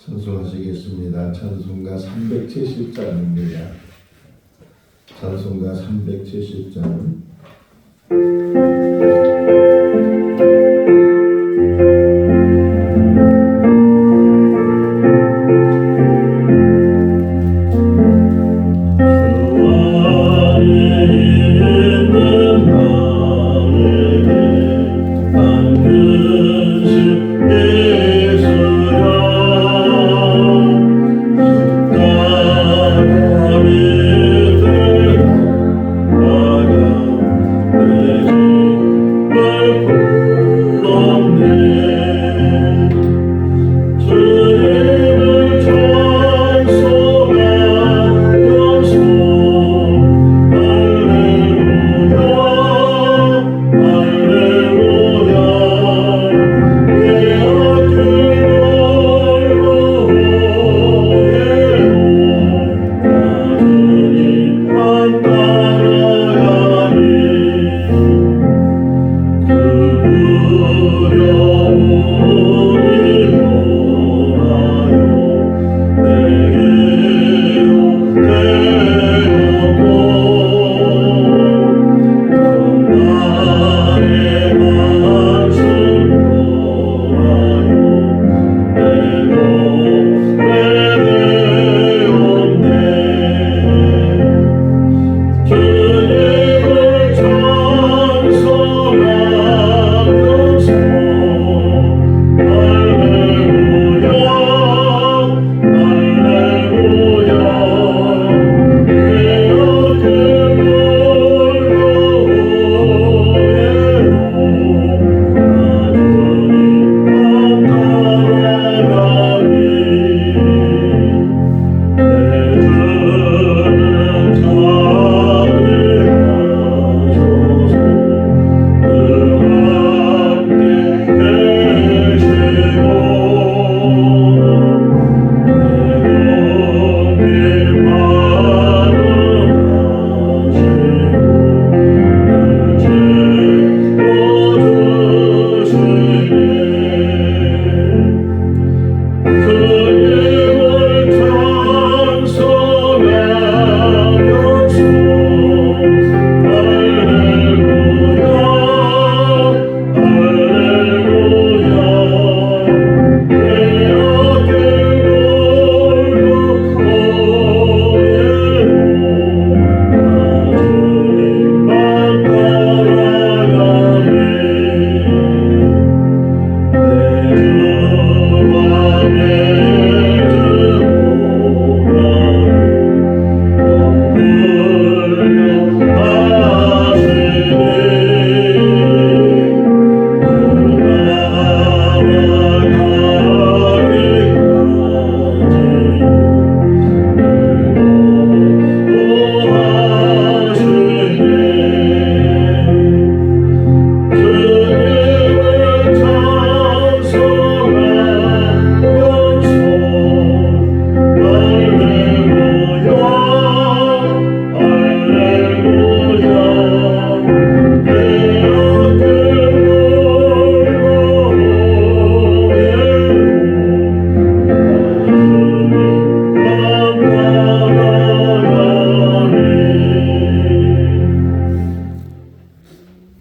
찬송하시겠습니다. 찬송가 370장입니다. 찬송가 370장.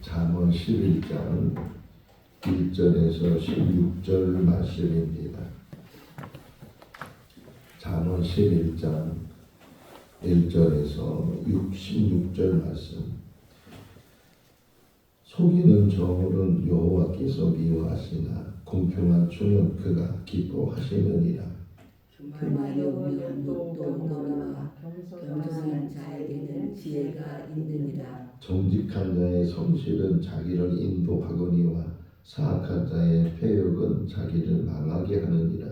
잠언 11장 1절에서 16절 말씀입니다. 잠언 11장 1절에서 16절 말씀. 속이는 저물은 여호와께서 미워하시나 공평한 주는 그가 기뻐하시느니라. 교만이 오면 또 너무나 겸손한 자에게는 지혜가 있느니라. 정직한 자의 성실은 자기를 인도하거니와 사악한 자의 패역은 자기를 망하게 하느니라.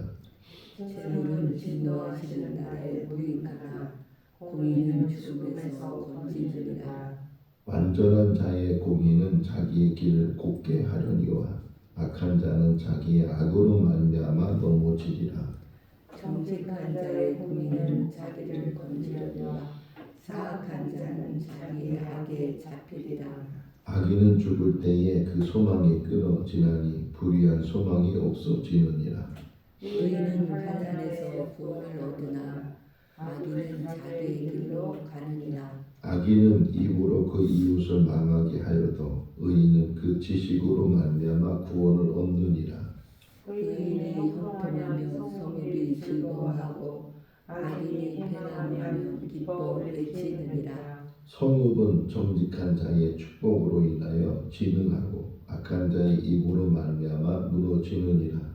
재물은 진노하시는 날에 무익하나 공의는 죽음에서 건지느니라. 완전한 자의 공의는 자기의 길을 곱게 하려니와 악한 자는 자기의 악으로 말미암아 넘어지리라. 정직한 자의 공의는 자기를 건지려니와 사악한 자는 자기의 악에 잡히리라. 악인은 죽을 때에 그 소망이 끊어지나니 불의한 소망이 없어지느니라. 의인은 환난에서 구원을 얻으나 악인은 자기의 길로 가느니라. 악인은 입으로 그 이웃을 망하게 하여도 의인은 그 지식으로 말미암아 구원을 얻느니라. 의인이 형통하면 성읍이 즐거워하고 악인이 패망하면 기뻐 외치느니라. 성읍은 정직한 자의 축복으로 인하여 진흥하고 악한 자의 입으로 말미암아 무너지느니라.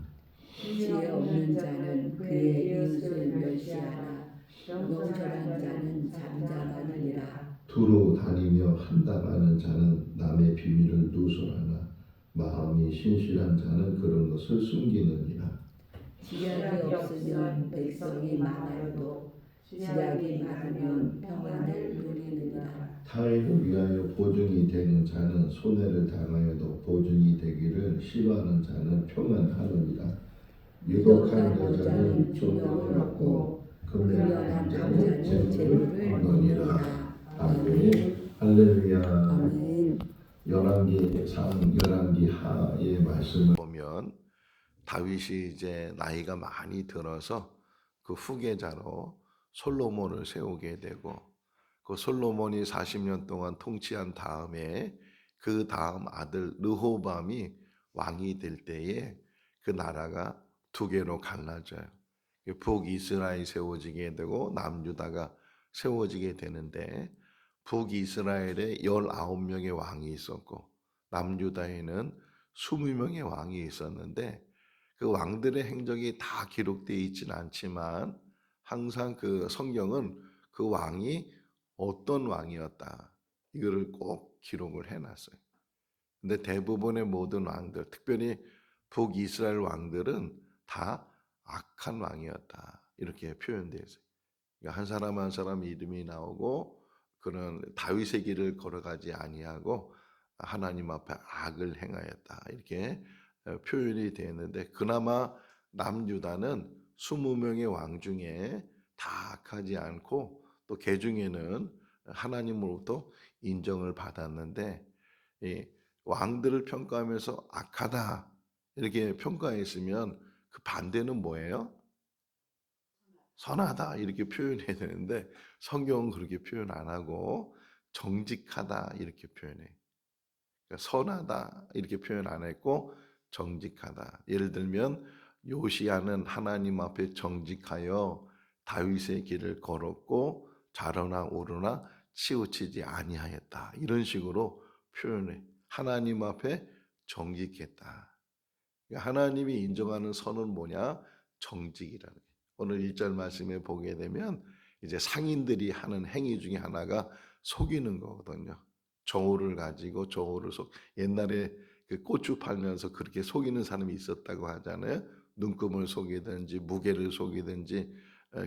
지혜 없는 자는 그의 이웃을 멸시하나 명철한 자는 잠잠하느니라. 두루 다니며 한담하는 자는 남의 비밀을 누설하나 마음이 신실한 자는 그런 것을 숨기느니라. 지략이 없으면 백성이 많아도 지략이 많으면 평안을 누리느니라. 타인을 위하여 보증이 되는 자는 손해를 당하여도 보증이 되기를 싫어하는 자는 평안하느니라. 유독한 여자는 존경을 얻고 금련한 남자는 재물을 얻느니라. 아멘. 할렐루야. 아멘. 열왕기 하의 말씀을 보면 다윗이 이제 나이가 많이 들어서 그 후계자로 솔로몬을 세우게 되고 그 솔로몬이 40년 동안 통치한 다음에 그 다음 아들 르호밤이 왕이 될 때에 그 나라가 두 개로 갈라져요. 북이스라엘이 세워지게 되고 남유다가 세워지게 되는데 북이스라엘에 19명의 왕이 있었고 남유다에는 20명의 왕이 있었는데 그 왕들의 행적이 다 기록되어 있지는 않지만 항상 그 성경은 그 왕이 어떤 왕이었다 이거를 꼭 기록을 해놨어요. 근데 대부분의 모든 왕들, 특별히 북이스라엘 왕들은 다 악한 왕이었다 이렇게 표현되어 있어요. 그러니까 한 사람 한 사람 이름이 나오고 그런 다윗의 길을 걸어가지 아니하고 하나님 앞에 악을 행하였다 이렇게 표현이 되었는데 그나마 남유다는 20명의 왕 중에 다 악하지 않고 또 그 중에는 하나님으로부터 인정을 받았는데 이 왕들을 평가하면서 악하다 이렇게 평가했으면 그 반대는 뭐예요? 선하다 이렇게 표현해야 되는데 성경은 그렇게 표현 안 하고 정직하다 이렇게 표현해. 그러니까 선하다 이렇게 표현 안 했고 정직하다. 예를 들면 요시야는 하나님 앞에 정직하여 다윗의 길을 걸었고 좌로나 우로나 치우치지 아니하였다. 이런 식으로 표현해. 하나님 앞에 정직했다. 그러니까 하나님이 인정하는 선은 뭐냐? 정직이라는 거예요. 오늘 1절 말씀에 보게 되면 이제 상인들이 하는 행위 중에 하나가 속이는 거거든요. 저울을 가지고 저울을 옛날에 그 고추 팔면서 그렇게 속이는 사람이 있었다고 하잖아요. 눈금을 속이든지 무게를 속이든지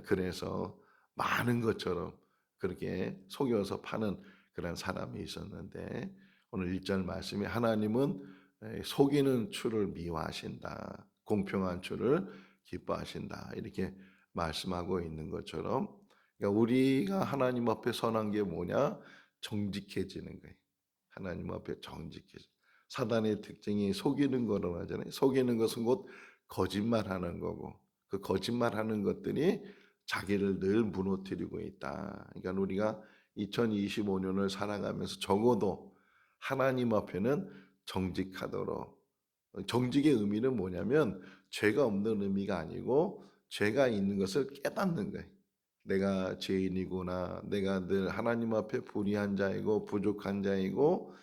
그래서 많은 것처럼 그렇게 속여서 파는 그런 사람이 있었는데 오늘 1절 말씀에 하나님은 속이는 추를 미워하신다. 공평한 추를 기뻐하신다. 이렇게 말씀하고 있는 것처럼 그러니까 우리가 하나님 앞에 선한 게 뭐냐? 정직해지는 거예요. 하나님 앞에 정직해져. 사단의 특징이 속이는 거라고 하잖아요. 속이는 것은 곧 거짓말하는 거고 그 거짓말하는 것들이 자기를 늘 무너뜨리고 있다. 그러니까 우리가 2025년을 살아가면서 적어도 하나님 앞에는 정직하도록 정직의 의미는 뭐냐면 죄가 없는 의미가 아니고 죄가 있는 것을 깨닫는 거예요. 내가 죄인이구나. 내가 늘 하나님 앞에 불의한 자이고 부족한 자이고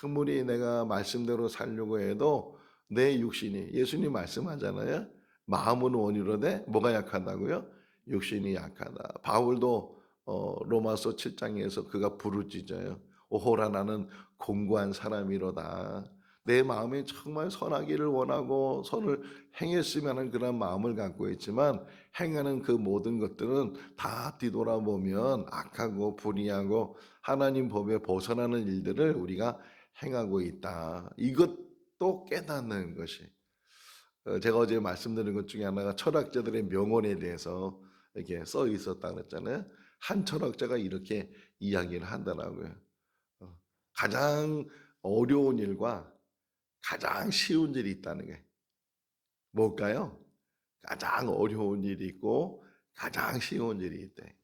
아무리 내가 말씀대로 살려고 해도 내 육신이 예수님 말씀하잖아요. 마음은 원이로되 뭐가 약하다고요? 육신이 약하다. 바울도 로마서 7장에서 그가 부르짖어요. 오호라 나는 공고한 사람이로다. 내 마음에 정말 선하기를 원하고 선을 행했으면 하는 그런 마음을 갖고 있지만 행하는 그 모든 것들은 다 뒤돌아보면 악하고 불의하고 하나님 법에 벗어나는 일들을 우리가 행하고 있다. 이것도 깨닫는 것이 제가 어제 말씀드린 것 중에 하나가 철학자들의 명언에 대해서 이렇게 써 있었다 그랬잖아요. 한 철학자가 이렇게 이야기를 하더라고요. 가장 어려운 일과 가장 쉬운 일이 있다는 게 뭘까요? 가장 어려운 일이 있고 가장 쉬운 일이 있대.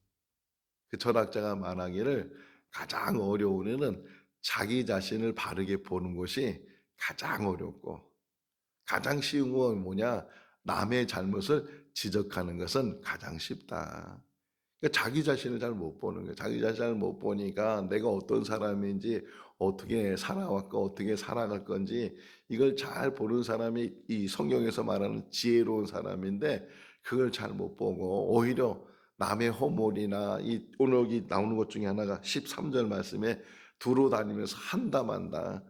그 철학자가 말하기를 가장 어려운 일은 자기 자신을 바르게 보는 것이 가장 어렵고 가장 쉬운 건 뭐냐? 남의 잘못을 지적하는 것은 가장 쉽다. 그러니까 자기 자신을 잘 못 보는 거예요. 자기 자신을 못 보니까 내가 어떤 사람인지 어떻게 살아왔고 어떻게 살아갈 건지 이걸 잘 보는 사람이 이 성경에서 말하는 지혜로운 사람인데 그걸 잘 못 보고 오히려 남의 허물이나 이 오늘 여기 나오는 것 중에 하나가 13절 말씀에 두루 다니면서 한다만다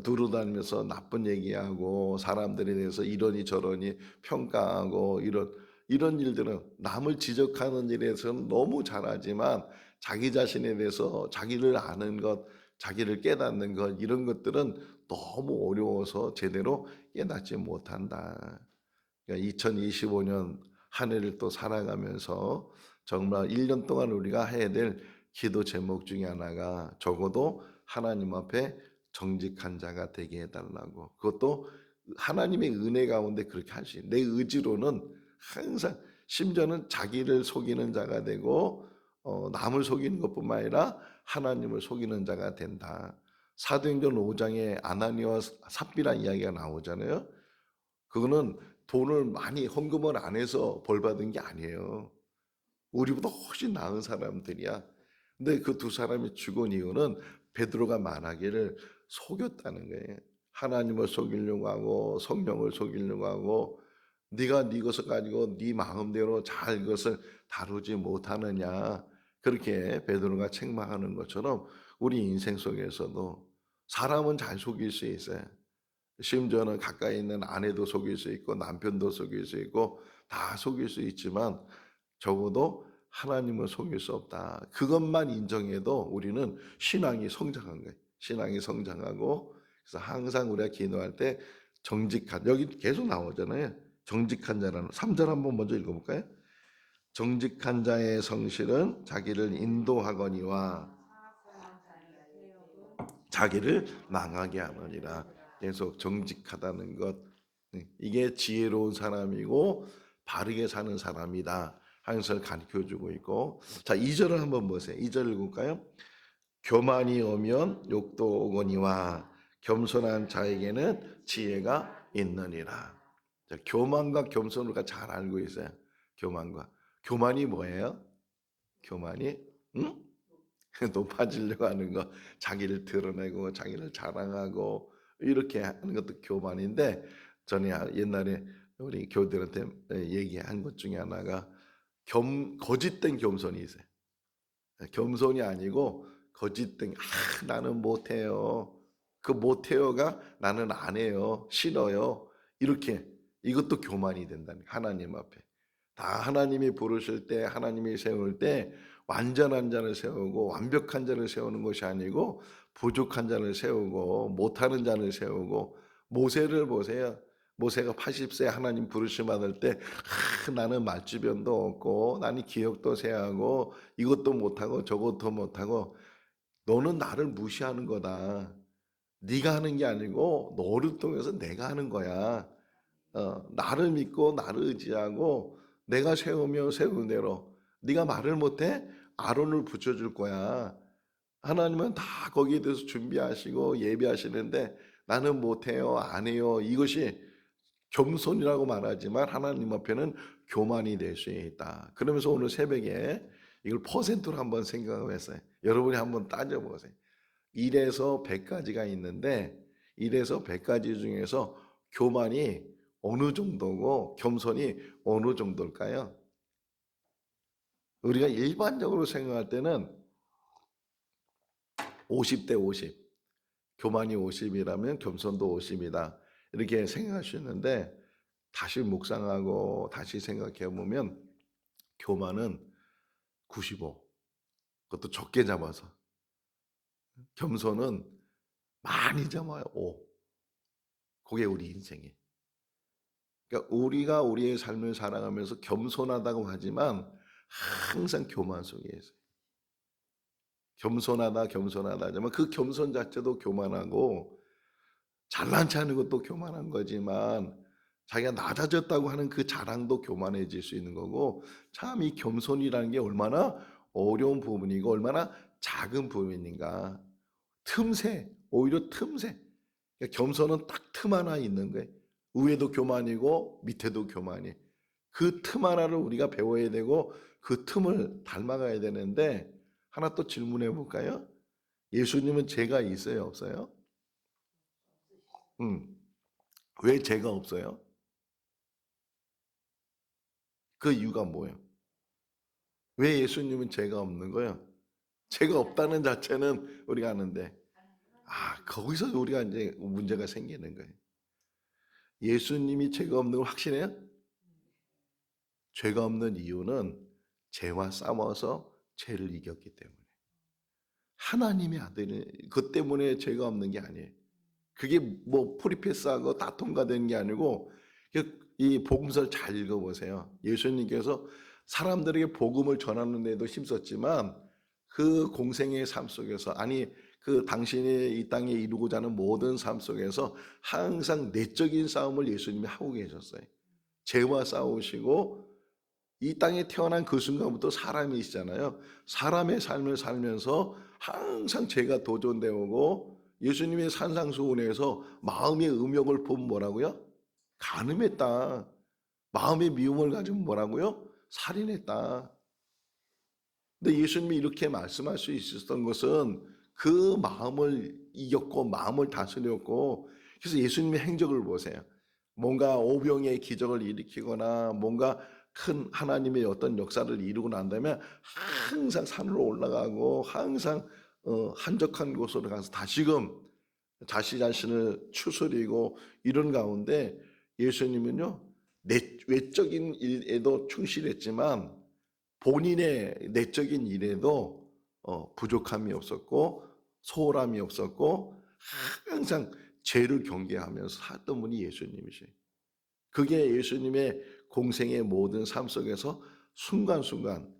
두루 다니면서 나쁜 얘기하고 사람들에 대해서 이러니 저러니 평가하고 이런 일들은 남을 지적하는 일에서는 너무 잘하지만 자기 자신에 대해서 자기를 아는 것, 자기를 깨닫는 것 이런 것들은 너무 어려워서 제대로 깨닫지 못한다. 그러니까 2025년 한 해를 또 살아가면서 정말 1년 동안 우리가 해야 될 기도 제목 중에 하나가 적어도 하나님 앞에 정직한 자가 되게 해달라고. 그것도 하나님의 은혜 가운데 그렇게 할 수 있는. 내 의지로는 항상 심지어는 자기를 속이는 자가 되고 남을 속이는 것뿐만 아니라 하나님을 속이는 자가 된다. 사도행전 5장에 아나니와 삽비라 이야기가 나오잖아요. 그거는 돈을 많이 헌금을 안 해서 벌 받은 게 아니에요. 우리보다 훨씬 나은 사람들이야. 근데 그 두 사람이 죽은 이유는 베드로가 말하기를 속였다는 거예요. 하나님을 속이려고 하고 성령을 속이려고 하고 네가 네 것을 가지고 네 마음대로 잘 그것을 다루지 못하느냐. 그렇게 베드로가 책망하는 것처럼 우리 인생 속에서도 사람은 잘 속일 수 있어요. 심지어는 가까이 있는 아내도 속일 수 있고 남편도 속일 수 있고 다 속일 수 있지만 적어도 하나님을 속일 수 없다. 그것만 인정해도 우리는 신앙이 성장한 거예요. 신앙이 성장하고 그래서 항상 우리가 기도할 때 정직한 여기 계속 나오잖아요. 정직한 자라는 3절 한번 먼저 읽어볼까요? 정직한 자의 성실은 자기를 인도하거니와 자기를 망하게 하느니라. 계속 정직하다는 것 이게 지혜로운 사람이고 바르게 사는 사람이다 하는 것을 가르쳐주고 있고 자 2절을 한번 보세요. 2절 읽을까요? 교만이 오면 욕도 오거니와 겸손한 자에게는 지혜가 있느니라. 자, 교만과 겸손을 우리가 잘 알고 있어요. 교만이 뭐예요? 교만이 응? 높아지려고 하는 거, 자기를 드러내고 자기를 자랑하고 이렇게 하는 것도 교만인데 전에 옛날에 우리 교우들한테 얘기한 것 중에 하나가 거짓된 겸손이 있어요. 겸손이 아니고 거짓된 나는 못해요. 그 못해요가 나는 안 해요. 싫어요. 이렇게 이것도 교만이 된다는 하나님 앞에. 다 하나님이 부르실 때 하나님이 세울 때 완전한 자를 세우고 완벽한 자를 세우는 것이 아니고 부족한 자를 세우고 못하는 자를 세우고 모세를 보세요. 모세가 80세 하나님 부르심 받을 때 나는 말주변도 없고 나는 기억도 세하고 이것도 못하고 저것도 못하고 너는 나를 무시하는 거다. 네가 하는 게 아니고 너를 통해서 내가 하는 거야. 나를 믿고 나를 의지하고 내가 세우며 세운 대로 네가 말을 못해? 아론을 붙여줄 거야. 하나님은 다 거기에 대해서 준비하시고 예비하시는데 나는 못해요, 안 해요. 이것이 겸손이라고 말하지만 하나님 앞에는 교만이 될 수 있다. 그러면서 오늘 새벽에 이걸 퍼센트로 한번 생각을 했어요. 여러분이 한번 따져보세요. 1에서 100까지가 있는데 1에서 100까지 중에서 교만이 어느 정도고 겸손이 어느 정도일까요? 우리가 일반적으로 생각할 때는 50대 50, 교만이 50이라면 겸손도 50이다. 이렇게 생각할 수 있는데 다시 묵상하고 다시 생각해 보면 교만은 95, 그것도 적게 잡아서 겸손은 많이 잡아요. 5. 그게 우리 인생이에요. 그러니까 우리가 우리의 삶을 살아가면서 겸손하다고 하지만 항상 교만 속에 있어요. 겸손하다 하지만 그 겸손 자체도 교만하고 잘난 체 하는 것도 교만한 거지만 자기가 낮아졌다고 하는 그 자랑도 교만해질 수 있는 거고, 참 이 겸손이라는 게 얼마나 어려운 부분이고 얼마나 작은 부분인가. 틈새, 오히려 틈새. 그러니까 겸손은 딱 틈 하나 있는 거예요. 위에도 교만이고 밑에도 교만이. 그 틈 하나를 우리가 배워야 되고 그 틈을 닮아가야 되는데, 하나 또 질문해 볼까요? 예수님은 죄가 있어요, 없어요? 왜 죄가 없어요? 그 이유가 뭐예요? 왜 예수님은 죄가 없는 거예요? 죄가 없다는 자체는 우리가 아는데, 거기서 우리가 이제 문제가 생기는 거예요. 예수님이 죄가 없는 걸 확신해요? 죄가 없는 이유는 죄와 싸워서 죄를 이겼기 때문에. 하나님의 아들이 그 때문에 죄가 없는 게 아니에요. 그게 뭐 프리패스하고 다 통과되는 게 아니고, 이 복음서를 잘 읽어보세요. 예수님께서 사람들에게 복음을 전하는 데도 힘썼지만 그 공생의 삶 속에서, 아니 그 당신이 이 땅에 이루고자 하는 모든 삶 속에서 항상 내적인 싸움을 예수님이 하고 계셨어요. 죄와 싸우시고, 이 땅에 태어난 그 순간부터 사람이시잖아요. 사람의 삶을 살면서 항상 죄가 도전되어 오고, 예수님의 산상수훈에서 마음의 음욕을 보면 뭐라고요? 간음했다. 마음의 미움을 가지면 뭐라고요? 살인했다. 근데 예수님이 이렇게 말씀할 수 있었던 것은 그 마음을 이겼고 마음을 다스렸고, 그래서 예수님의 행적을 보세요. 뭔가 오병의 기적을 일으키거나 뭔가 큰 하나님의 어떤 역사를 이루고 난 다음에 항상 산으로 올라가고 항상 한적한 곳으로 가서 다시금 자신을 추스리고 이런 가운데, 예수님은요 외적인 일에도 충실했지만 본인의 내적인 일에도 부족함이 없었고 소홀함이 없었고 항상 죄를 경계하면서 살던 분이 예수님이세요. 그게 예수님의 공생의 모든 삶 속에서 순간순간,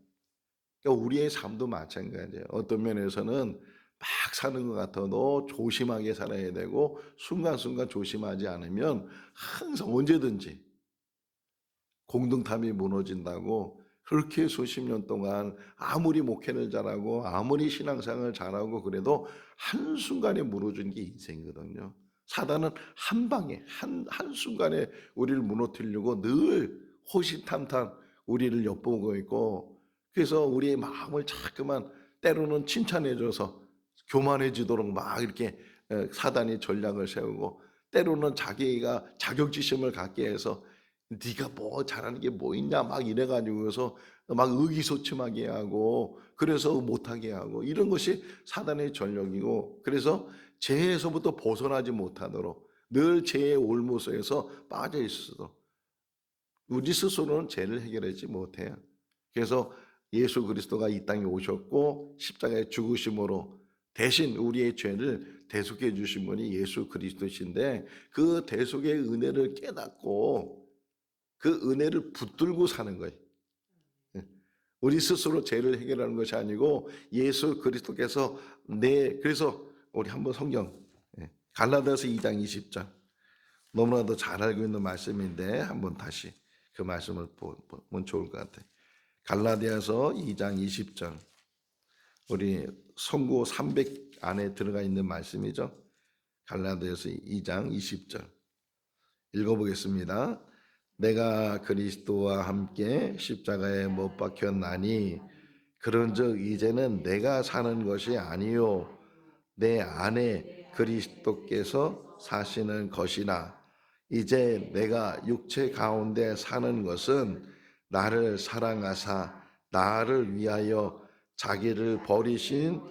그러니까 우리의 삶도 마찬가지예요. 어떤 면에서는 막 사는 것 같아도 조심하게 살아야 되고, 순간순간 조심하지 않으면 항상 언제든지 공동탐이 무너진다고, 그렇게 수십 년 동안 아무리 목회를 잘하고 아무리 신앙생활을 잘하고 그래도 한순간에 무너진 게 인생이거든요. 사단은 한 방에 한순간에 우리를 무너뜨리려고 늘 호시탐탐 우리를 엿보고 있고, 그래서 우리의 마음을 자꾸만 때로는 칭찬해줘서 교만해지도록 막 이렇게 사단이 전략을 세우고, 때로는 자기가 자격지심을 갖게 해서 네가 뭐 잘하는 게 뭐 있냐 막 이래가지고서 막 의기소침하게 하고, 그래서 못하게 하고, 이런 것이 사단의 전략이고, 그래서 죄에서부터 벗어나지 못하도록 늘 죄의 올무서에서 빠져 있어도 우리 스스로는 죄를 해결하지 못해요. 그래서 예수 그리스도가 이 땅에 오셨고 십자가에 죽으심으로 대신 우리의 죄를 대속해 주신 분이 예수 그리스도신데, 그 대속의 은혜를 깨닫고 그 은혜를 붙들고 사는 거예요. 우리 스스로 죄를 해결하는 것이 아니고 예수 그리스도께서 그래서 우리 한번 성경 갈라디아서 2장 20절, 너무나도 잘 알고 있는 말씀인데 한번 다시 그 말씀을 보면 좋을 것 같아요. 갈라디아서 2장 20절, 우리 선고 300 안에 들어가 있는 말씀이죠. 갈라디아서 2장 20절 읽어보겠습니다. 내가 그리스도와 함께 십자가에 못 박혔나니 그런즉 이제는 내가 사는 것이 아니요 내 안에 그리스도께서 사시는 것이라. 이제 내가 육체 가운데 사는 것은 나를 사랑하사 나를 위하여 자기를 버리신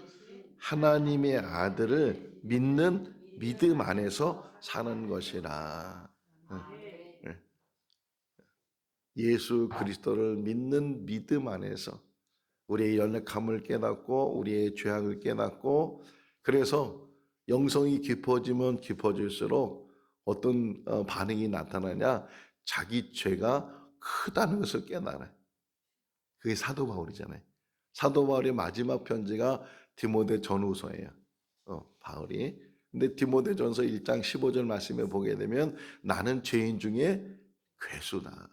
하나님의 아들을 믿는 믿음 안에서 사는 것이라. 예수 그리스도를 믿는 믿음 안에서 우리의 연약함을 깨닫고 우리의 죄악을 깨닫고, 그래서 영성이 깊어지면 깊어질수록 어떤 반응이 나타나냐, 자기 죄가 크다는 것을 깨달아요. 그게 사도 바울이잖아요. 사도 바울의 마지막 편지가 디모데 전후서예요. 바울이. 근데 디모데 전서 1장 15절 말씀에 보게 되면 나는 죄인 중에 괴수다.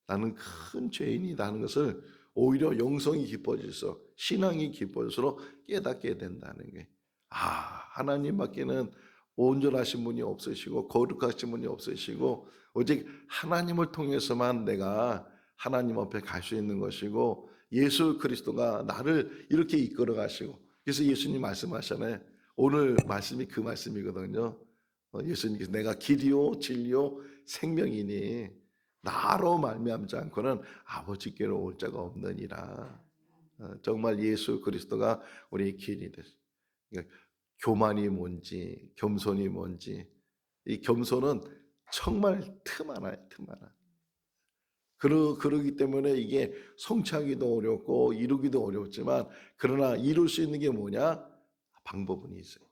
나는 큰 죄인이다 하는 것을 오히려 영성이 깊어질수록 신앙이 깊어질수록 깨닫게 된다는 게 하나님밖에는 온전하신 분이 없으시고 거룩하신 분이 없으시고 오직 하나님을 통해서만 내가 하나님 앞에 갈 수 있는 것이고 예수 그리스도가 나를 이렇게 이끌어 가시고 그래서 예수님 말씀하셨잖아요. 오늘 말씀이 그 말씀이거든요. 예수님께서 내가 길이요 진리요 생명이니 나로 말미암지 않고는 아버지께로 올 자가 없느니라. 정말 예수 그리스도가 우리의 길이 됐어요. 그러니까 교만이 뭔지 겸손이 뭔지 이 겸손은 정말 틈 하나예요. 틈 하나. 그러기 때문에 이게 성취하기도 어렵고 이루기도 어렵지만 그러나 이룰 수 있는 게 뭐냐? 방법은 있어요.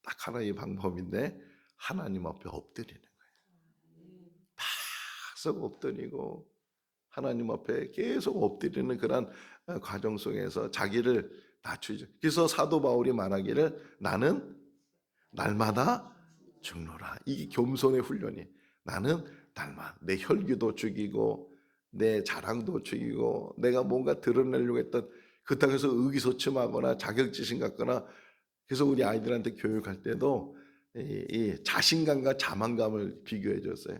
딱 하나의 방법인데 하나님 앞에 엎드리는 거예요. 팍 엎드리고 하나님 앞에 계속 엎드리는 그런 과정 속에서 자기를 낮추죠. 그래서 사도 바울이 말하기를 나는 날마다 죽노라. 이게 겸손의 훈련이. 나는 날마다 내 혈기도 죽이고 내 자랑도 죽이고 내가 뭔가 드러내려고 했던 그렇다고 해서 의기소침하거나 자격지심 같거나 그래서 우리 아이들한테 교육할 때도 이 자신감과 자만감을 비교해 줬어요.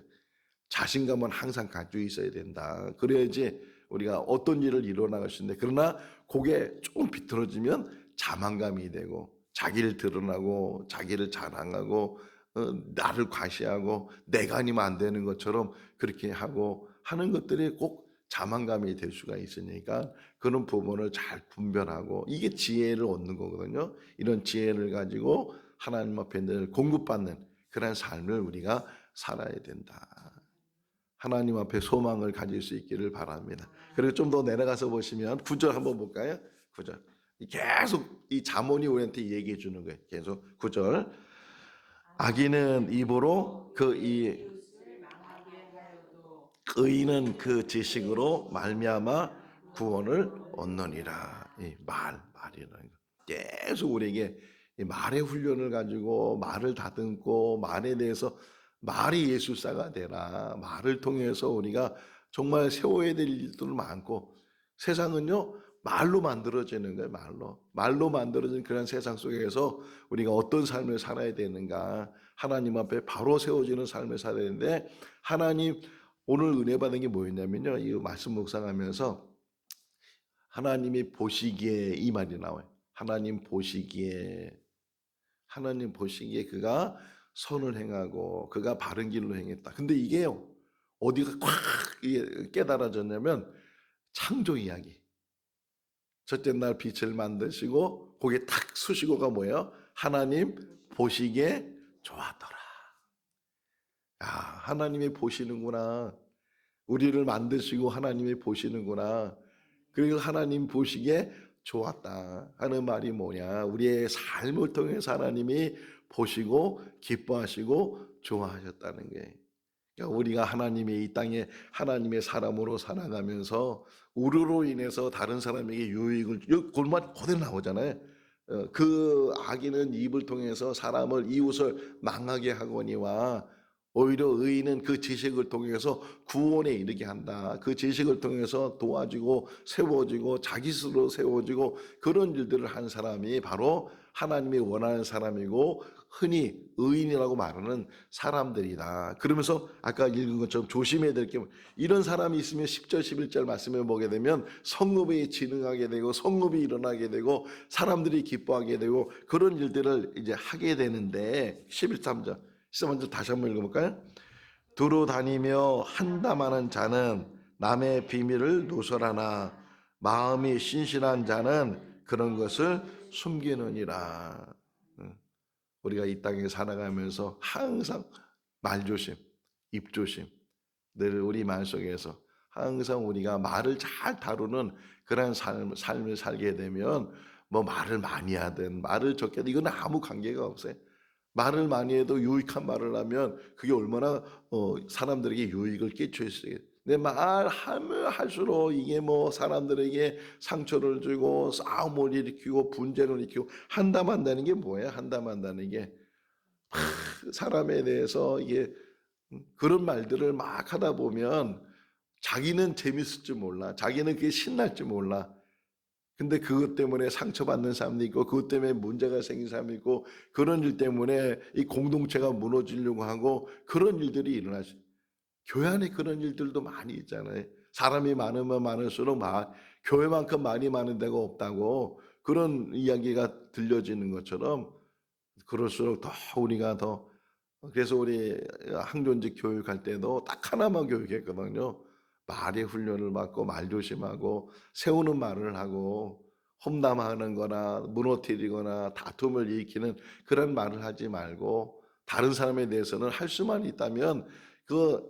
자신감은 항상 가지고 있어야 된다. 그래야지 우리가 어떤 일을 이뤄나갈 수 있는데 그러나 그게 조금 비틀어지면 자만감이 되고 자기를 드러나고 자기를 자랑하고 나를 과시하고 내가 아니면 안 되는 것처럼 그렇게 하고 하는 것들이 꼭 자만감이 될 수가 있으니까 그런 부분을 잘 분별하고 이게 지혜를 얻는 거거든요. 이런 지혜를 가지고 하나님 앞에 늘 공급받는 그런 삶을 우리가 살아야 된다. 하나님 앞에 소망을 가질 수 있기를 바랍니다. 그리고 좀 더 내려가서 보시면 9절 한번 볼까요? 9절. 계속 이 잠언이 우리한테 얘기해 주는 거예요. 계속 9절. 악인은 입으로 의인은 그 지식으로 말미암아 구원을 얻느니라. 이 말이라는 거. 계속 우리에게 이 말의 훈련을 가지고 말을 다듬고 말에 대해서 말이 예술사가 되라. 말을 통해서 우리가 정말 세워야 될 일들도 많고 세상은요 말로 만들어지는 거예요. 말로 만들어진 그런 세상 속에서 우리가 어떤 삶을 살아야 되는가. 하나님 앞에 바로 세워지는 삶을 살아야 되는데 하나님 오늘 은혜 받은 게 뭐였냐면요. 이 말씀 묵상하면서 하나님이 보시기에 이 말이 나와요. 하나님 보시기에 그가 선을 행하고 그가 바른 길로 행했다. 근데 이게요. 어디가 콱 깨달아졌냐면 창조 이야기. 첫째 날 빛을 만드시고 거기에 탁 수식어가 뭐예요? 하나님 보시기에 좋았더라. 하나님이 보시는구나. 우리를 만드시고 하나님이 보시는구나. 그리고 하나님 보시기에 좋았다 하는 말이 뭐냐. 우리의 삶을 통해서 하나님이 보시고 기뻐하시고 좋아하셨다는 게. 그러니까 우리가 하나님의 이 땅에 하나님의 사람으로 살아가면서 우리로 인해서 다른 사람에게 유익을 골말 그대로 나오잖아요. 그 악인은 입을 통해서 사람을 이웃을 망하게 하거니와 오히려 의인은 그 지식을 통해서 구원에 이르게 한다. 그 지식을 통해서 도와지고 세워지고 자기 스스로 세워지고 그런 일들을 한 사람이 바로 하나님이 원하는 사람이고 흔히 의인이라고 말하는 사람들이다. 그러면서 아까 읽은 것처럼 조심해야 될 게 이런 사람이 있으면 10절 11절 말씀을 보게 되면 성읍이 진흥하게 되고 성읍이 일어나게 되고 사람들이 기뻐하게 되고 그런 일들을 이제 하게 되는데 11절 먼저 다시 한번 읽어볼까요? 두루 다니며 한담하는 자는 남의 비밀을 누설하나 마음이 신실한 자는 그런 것을 숨기느니라. 우리가 이 땅에 살아가면서 항상 말조심, 입조심, 늘 우리 말 속에서 항상 우리가 말을 잘 다루는 그런 삶을 살게 되면 뭐 말을 많이 하든 말을 적게 하든 이건 아무 관계가 없어요. 말을 많이 해도 유익한 말을 하면 그게 얼마나 사람들에게 유익을 끼칠 수 있어요. 근데 말하면 할수록 이게 뭐 사람들에게 상처를 주고 싸움을 일으키고 분쟁을 일으키고 한담한다는 게 뭐예요? 한담한다는 게 사람에 대해서 이게 그런 말들을 막 하다 보면 자기는 재밌을 줄 몰라. 자기는 그게 신날 줄 몰라. 근데 그것 때문에 상처받는 사람도 있고 그것 때문에 문제가 생긴 사람도 있고 그런 일 때문에 이 공동체가 무너지려고 하고 그런 일들이 일어날 수 교회 안에 그런 일들도 많이 있잖아요. 사람이 많으면 많을수록 교회만큼 많이 많은 데가 없다고 그런 이야기가 들려지는 것처럼 그럴수록 더 우리가 더 그래서 우리 항존직 교육할 때도 딱 하나만 교육했거든요. 말의 훈련을 받고 말 조심하고 세우는 말을 하고 험담하는 거나 무너뜨리거나 다툼을 일으키는 그런 말을 하지 말고 다른 사람에 대해서는 할 수만 있다면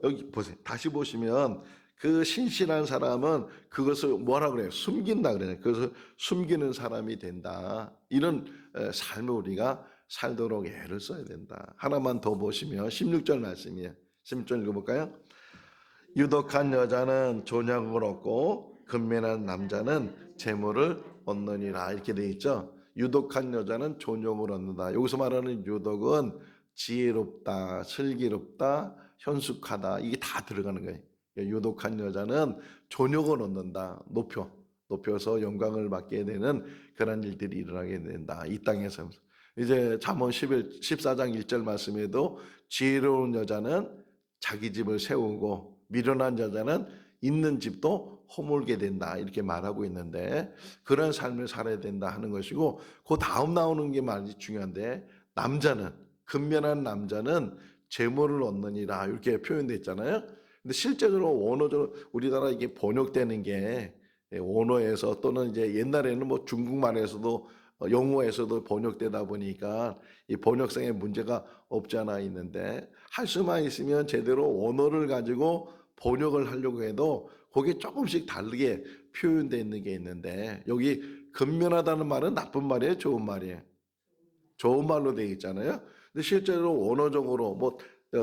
여기 보세요. 다시 보시면 그 신실한 사람은 그것을 뭐라 그래요? 숨긴다 그래요. 그것을 숨기는 사람이 된다. 이런 삶을 우리가 살도록 애를 써야 된다. 하나만 더 보시면 16절 말씀이에요. 16절 읽어볼까요? 유독한 여자는 존약을 얻고 근면한 남자는 재물을 얻느니라 이렇게 돼 있죠. 유독한 여자는 존용을 얻는다. 여기서 말하는 유독은 지혜롭다, 슬기롭다, 현숙하다 이게 다 들어가는 거예요. 유독한 여자는 존용을 얻는다. 높여서 영광을 받게 되는 그런 일들이 일어나게 된다. 이 땅에서. 이제 잠언 14장 1절 말씀에도 지혜로운 여자는 자기 집을 세우고 미련한 여자는 있는 집도 허물게 된다 이렇게 말하고 있는데 그런 삶을 살아야 된다 하는 것이고 그 다음 나오는 게 많이 중요한데 남자는 근면한 남자는 재물을 얻느니라 이렇게 표현되어 있잖아요. 근데 실제로 원어적으로 우리나라 이게 번역되는 게 원어에서 또는 이제 옛날에는 뭐 중국말에서도 영어에서도 번역되다 보니까 이 번역상의 문제가 없지 않아 있는데 할 수만 있으면 제대로 원어를 가지고 번역을 하려고 해도 거기에 조금씩 다르게 표현되어 있는 게 있는데 여기 근면하다는 말은 나쁜 말이에요, 좋은 말이에요? 좋은 말로 되어 있잖아요. 근데 실제로 원어적으로 뭐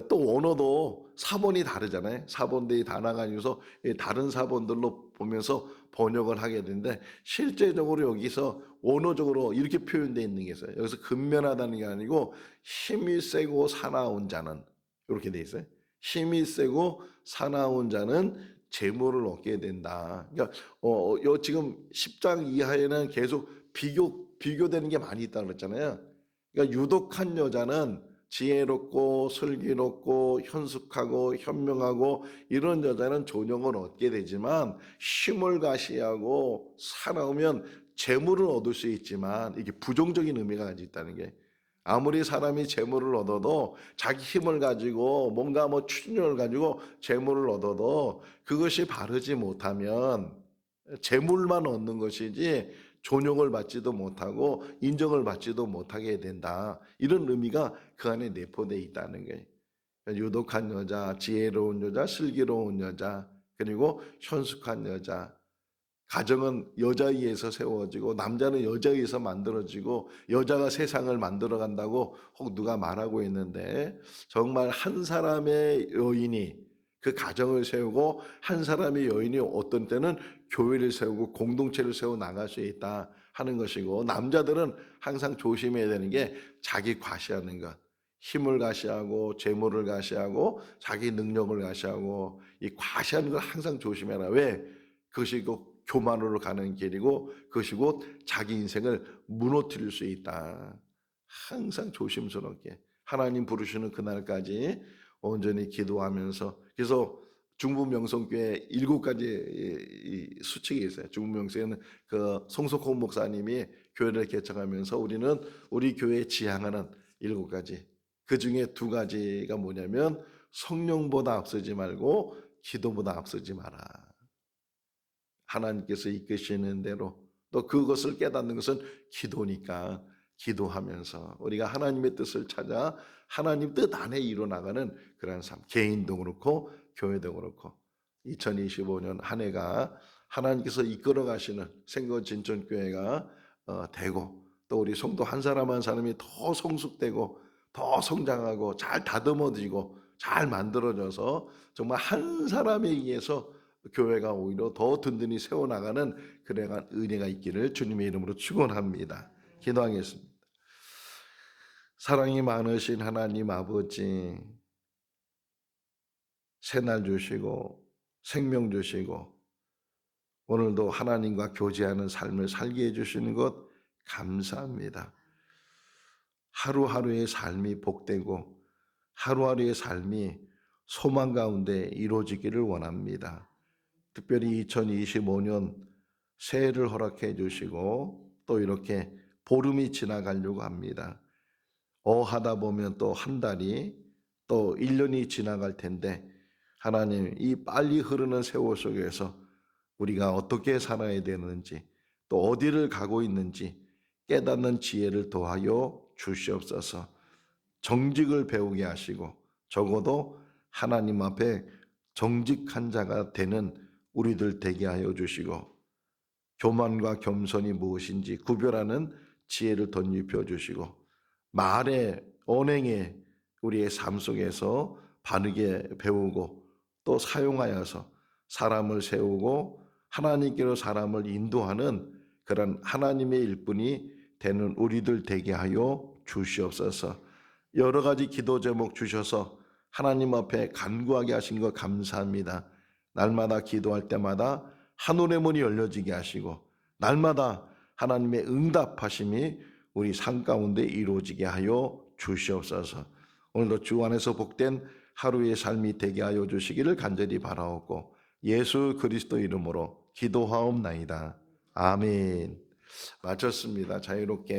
또 원어도 사본이 다르잖아요. 사본들이 다 나가면서 다른 사본들로 보면서 번역을 하게 되는데 실제적으로 여기서 원어적으로 이렇게 표현되어 있는 게 있어요. 여기서 근면하다는 게 아니고 힘이 세고 사나운 자는 이렇게 돼 있어요. 힘이 세고 사나운 자는 재물을 얻게 된다. 그러니까 요 지금 10장 이하에는 계속 비교되는 게 많이 있다 그랬잖아요. 그러니까 유독한 여자는 지혜롭고 슬기롭고 현숙하고 현명하고 이런 여자는 존영을 얻게 되지만 힘을 가시하고 사나우면 재물을 얻을 수 있지만 이게 부정적인 의미가 가지고 있다는 게 아무리 사람이 재물을 얻어도 자기 힘을 가지고 뭔가 뭐 추진력을 가지고 재물을 얻어도 그것이 바르지 못하면 재물만 얻는 것이지 존용을 받지도 못하고 인정을 받지도 못하게 된다. 이런 의미가 그 안에 내포되어 있다는 거예요. 그러니까 유독한 여자, 지혜로운 여자, 슬기로운 여자, 그리고 현숙한 여자. 가정은 여자에 의해서 세워지고 남자는 여자에 의해서 만들어지고 여자가 세상을 만들어 간다고 혹 누가 말하고 있는데 정말 한 사람의 여인이 그 가정을 세우고 한 사람의 여인이 어떤 때는 교회를 세우고 공동체를 세워 나갈 수 있다 하는 것이고 남자들은 항상 조심해야 되는 게 자기 과시하는 것. 힘을 과시하고 재물을 과시하고 자기 능력을 과시하고 이 과시하는 걸 항상 조심해라. 왜? 그것이 그 교만으로 가는 길이고 그것이 곧 자기 인생을 무너뜨릴 수 있다. 항상 조심스럽게 하나님 부르시는 그날까지 온전히 기도하면서 그래서 중부 명성교회 7가지 수칙이 있어요. 중부 명성에는 그 송석홍 목사님이 교회를 개척하면서 우리는 우리 교회에 지향하는 7가지 그 중에 2가지가 뭐냐면 성령보다 앞서지 말고 기도보다 앞서지 마라. 하나님께서 이끄시는 대로 또 그것을 깨닫는 것은 기도니까 기도하면서 우리가 하나님의 뜻을 찾아 하나님 뜻 안에 이루어나가는 그런 삶 개인도 그렇고 교회도 그렇고 2025년 한 해가 하나님께서 이끌어 가시는 생거진천교회가 되고 또 우리 성도 한 사람 한 사람이 더 성숙되고 더 성장하고 잘 다듬어지고 잘 만들어져서 정말 한 사람에 의해서 교회가 오히려 더 든든히 세워나가는 그러한 은혜가 있기를 주님의 이름으로 축원합니다. 기도하겠습니다. 사랑이 많으신 하나님 아버지, 새날 주시고 생명 주시고 오늘도 하나님과 교제하는 삶을 살게 해주시는 것 감사합니다. 하루하루의 삶이 복되고 하루하루의 삶이 소망 가운데 이루어지기를 원합니다. 특별히 2025년 새해를 허락해 주시고 또 이렇게 보름이 지나가려고 합니다. 하다 보면 또 한 달이 또 1년이 지나갈 텐데 하나님 이 빨리 흐르는 세월 속에서 우리가 어떻게 살아야 되는지 또 어디를 가고 있는지 깨닫는 지혜를 더하여 주시옵소서. 정직을 배우게 하시고 적어도 하나님 앞에 정직한 자가 되는 우리들 되게 하여 주시고 교만과 겸손이 무엇인지 구별하는 지혜를 덧입혀 주시고 말에 언행에 우리의 삶 속에서 바르게 배우고 또 사용하여서 사람을 세우고 하나님께로 사람을 인도하는 그런 하나님의 일꾼이 되는 우리들 되게 하여 주시옵소서. 여러 가지 기도 제목 주셔서 하나님 앞에 간구하게 하신 것 감사합니다. 날마다 기도할 때마다 하늘의 문이 열려지게 하시고 날마다 하나님의 응답하심이 우리 삶 가운데 이루어지게 하여 주시옵소서. 오늘도 주 안에서 복된 하루의 삶이 되게 하여 주시기를 간절히 바라옵고 예수 그리스도 이름으로 기도하옵나이다. 아멘. 마쳤습니다. 자유롭게